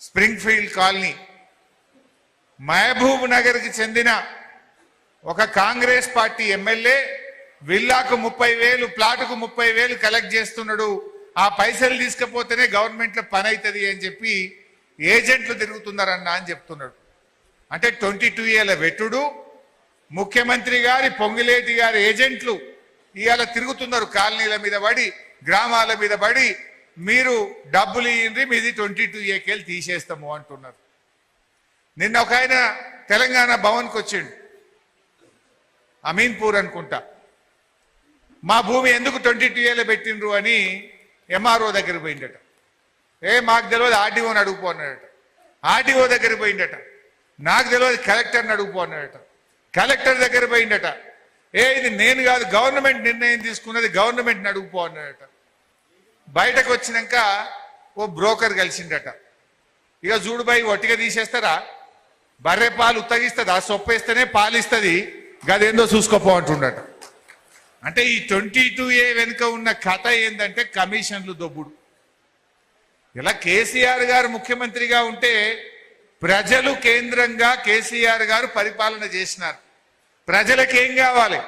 Springfield colony Mahabub నగర్కి చెందిన ఒక కాంగ్రెస్ పార్టీ ఎమ్మెల్యే విల్లాకు 30,000 ప్లాటుకు 30,000 కలెక్ట్ చేస్తున్నాడు. ఆ పైసలు తీసుకపోతేనే గవర్నమెంట్లో పని అవుతుంది అని చెప్పి ఏజెంట్లు తిరుగుతున్నారన్న అని చెప్తున్నాడు. అంటే 22 ఏళ్ల వెట్టుడు ముఖ్యమంత్రి గారి పొంగిలేటి గారి ఏజెంట్లు ఇవాళ తిరుగుతున్నారు. కాలనీల మీద పడి గ్రామాల మీద పడి మీరు డబ్బులు ఇయ్యండి, మీది 22 ఏకేలు తీసేస్తాము అంటున్నారు. నిన్న ఒక ఆయన తెలంగాణ భవన్కి వచ్చిండు, అమీన్పూర్ అనుకుంటా. మా భూమి ఎందుకు 22 ఏళ్ళు పెట్టిండ్రు అని ఎంఆర్ఓ దగ్గర పోయిండట. మాకు తెలియదు, ఆర్డీఓని అడుగుపో అన్నాడట. ఆర్డీఓ దగ్గర పోయిండట. నాకు తెలియదు, కలెక్టర్ని అడుగుపో అన్నాడట. కలెక్టర్ దగ్గర పోయిండట. ఇది నేను కాదు, గవర్నమెంట్ నిర్ణయం తీసుకున్నది, గవర్నమెంట్ని అడుగుపో అన్నాడట. బయటకు వచ్చినాక ఓ బ్రోకర్ కలిసిండట. ఇక చూడుబాయి ఒట్టిగా తీసేస్తారా, బర్రె పాలు ఉత్తగిస్తుందా, సొప్పేస్తేనే పాలు ఇస్తుంది, గదేందో చూసుకోపో అంటుండట. అంటే ఈ 22A వెనుక ఉన్న కథ ఏంటంటే కమిషన్లు దొబ్బుడు. ఇలా కేసీఆర్ గారు ముఖ్యమంత్రిగా ఉంటే ప్రజలు కేంద్రంగా కేసీఆర్ గారు పరిపాలన చేసినారు. ప్రజలకు ఏం కావాలి?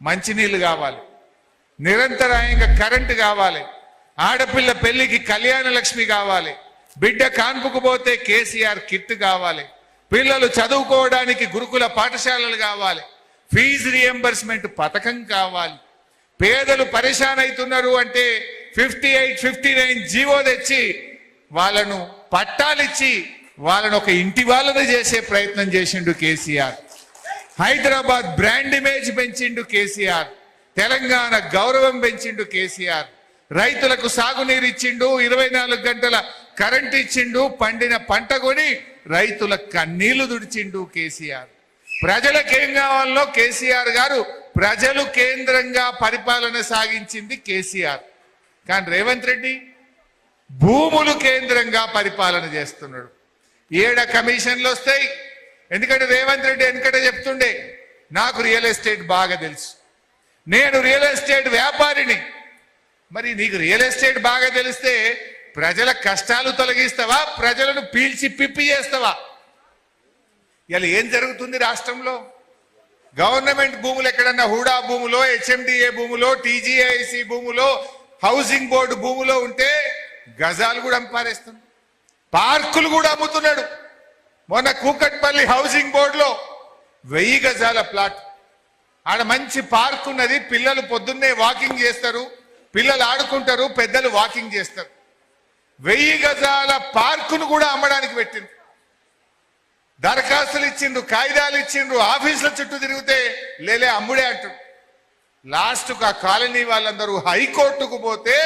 మంచినీళ్ళు కావాలి, నిరంతరాయంగా కరెంటు కావాలి, ఆడపిల్ల పెళ్లికి కళ్యాణ లక్ష్మి కావాలి, బిడ్డ కాన్పుకు పోతే కేసీఆర్ కిట్ కావాలి, పిల్లలు చదువుకోవడానికి గురుకుల పాఠశాలలు కావాలి, ఫీజు రియంబర్స్మెంట్ పథకం కావాలి. పేదలు పరేషాన్ అవుతున్నారు అంటే 58, 59 జీవో తెచ్చి వాళ్ళను పట్టాలిచ్చి వాళ్ళను ఒక ఇంటి వాళ్ళని చేసే ప్రయత్నం చేసిండు కేసీఆర్. హైదరాబాద్ బ్రాండ్ ఇమేజ్ పెంచిండు కేసీఆర్. తెలంగాణ గౌరవం పెంచిండు కేసీఆర్. రైతులకు సాగునీరు ఇచ్చిండు, 24 గంటల కరెంట్ ఇచ్చిండు, పండిన పంట కొని రైతుల కన్నీళ్లు దుడిచిండు కేసీఆర్. ప్రజలకేం కావాలో కేసీఆర్ గారు ప్రజలు కేంద్రంగా పరిపాలన సాగించింది కేసీఆర్. కానీ రేవంత్ రెడ్డి భూములు కేంద్రంగా పరిపాలన చేస్తున్నాడు. 7 కమిషన్లు వస్తాయి. ఎందుకంటే రేవంత్ రెడ్డి వెనకట చెప్తుండే, నాకు రియల్ ఎస్టేట్ బాగా తెలుసు, నేను రియల్ ఎస్టేట్ వ్యాపారిని. మరి నీకు రియల్ ఎస్టేట్ బాగా తెలిస్తే ప్రజల కష్టాలు తొలగిస్తావా, ప్రజలను పీల్చి పిప్పి చేస్తావా? ఇలా ఏం జరుగుతుంది రాష్ట్రంలో? గవర్నమెంట్ భూములు ఎక్కడన్నా హూడా భూములో, హెచ్ఎండిఏ భూములో, టీజీఐసి భూములో, హౌసింగ్ బోర్డు భూములో ఉంటే గజాలు కూడా అమ్పారేస్తుంది, పార్కులు కూడా అమ్ముతున్నాడు. మొన్న కూకట్పల్లి హౌసింగ్ బోర్డులో 1000 గజాల ప్లాట్, ఆడ మంచి పార్క్ ఉన్నది, పిల్లలు పొద్దున్నే వాకింగ్ చేస్తారు, పిల్లలు ఆడుకుంటారు, పెద్దలు వాకింగ్ చేస్తారు. 1000 గజాల పార్కును కూడా అమ్మడానికి పెట్టింది. దరఖాస్తులు ఇచ్చిండ్రు, కాగితాలు ఇచ్చిండ్రు, ఆఫీసుల చుట్టూ తిరిగితే లేలే అమ్ముడే అంటారు. లాస్ట్కు ఆ కాలనీ వాళ్ళందరూ హైకోర్టుకు పోతే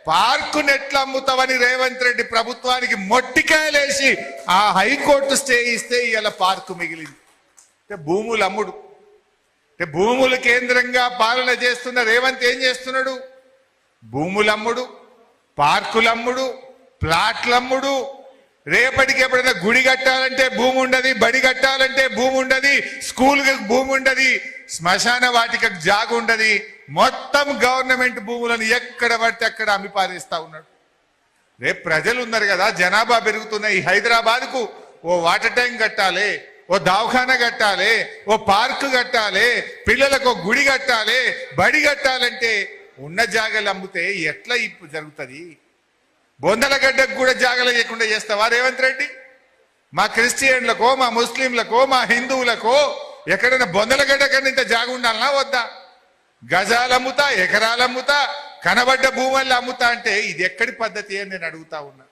పార్కును ఎట్లా అమ్ముతావని రేవంత్ రెడ్డి ప్రభుత్వానికి మొట్టికాయలేసి ఆ హైకోర్టు స్టే ఇస్తే ఇలా పార్కు మిగిలింది. అంటే భూములు అమ్ముడు. అంటే భూములు కేంద్రంగా పాలన చేస్తున్న రేవంత్ ఏం చేస్తున్నాడు? భూములమ్ముడు, పార్కులమ్ముడు, ప్లాట్లమ్ముడు. రేపటికి ఎప్పుడైనా గుడి కట్టాలంటే భూమి ఉండదు, బడి కట్టాలంటే భూమి ఉండదు, స్కూల్కి భూమి ఉండదు, శ్మశాన వాటికకు జాగు ఉండదు. మొత్తం గవర్నమెంట్ భూములను ఎక్కడ పడితే అక్కడ అమ్మి పారేస్తా ఉన్నాడు. రేపు ప్రజలు ఉన్నారు కదా, జనాభా పెరుగుతున్నాయి. హైదరాబాద్కు ఓ వాటర్ ట్యాంక్ కట్టాలి, ఓ దవాఖానా కట్టాలి, ఓ పార్కు కట్టాలి, పిల్లలకు ఒక గుడి కట్టాలి, బడి కట్టాలంటే ఉన్న జాగాలు అమ్మితే ఎట్లా ఇప్పుడు జరుగుతుంది? బొందలగడ్డకు కూడా జాగలు లేకుండా చేస్తావా రేవంత్ రెడ్డి? మా క్రిస్టియన్లకో, మా ముస్లింలకో, మా హిందువులకో ఎక్కడైనా బొందలగడ్డ కన్నా ఇంత జాగ ఉండాలనా వద్దా? గజాలు అమ్ముతా, ఎకరాలు అమ్ముతా, కనబడ్డ భూములు అమ్ముతా అంటే ఇది ఎక్కడి పద్ధతి అని నేను అడుగుతా ఉన్నా.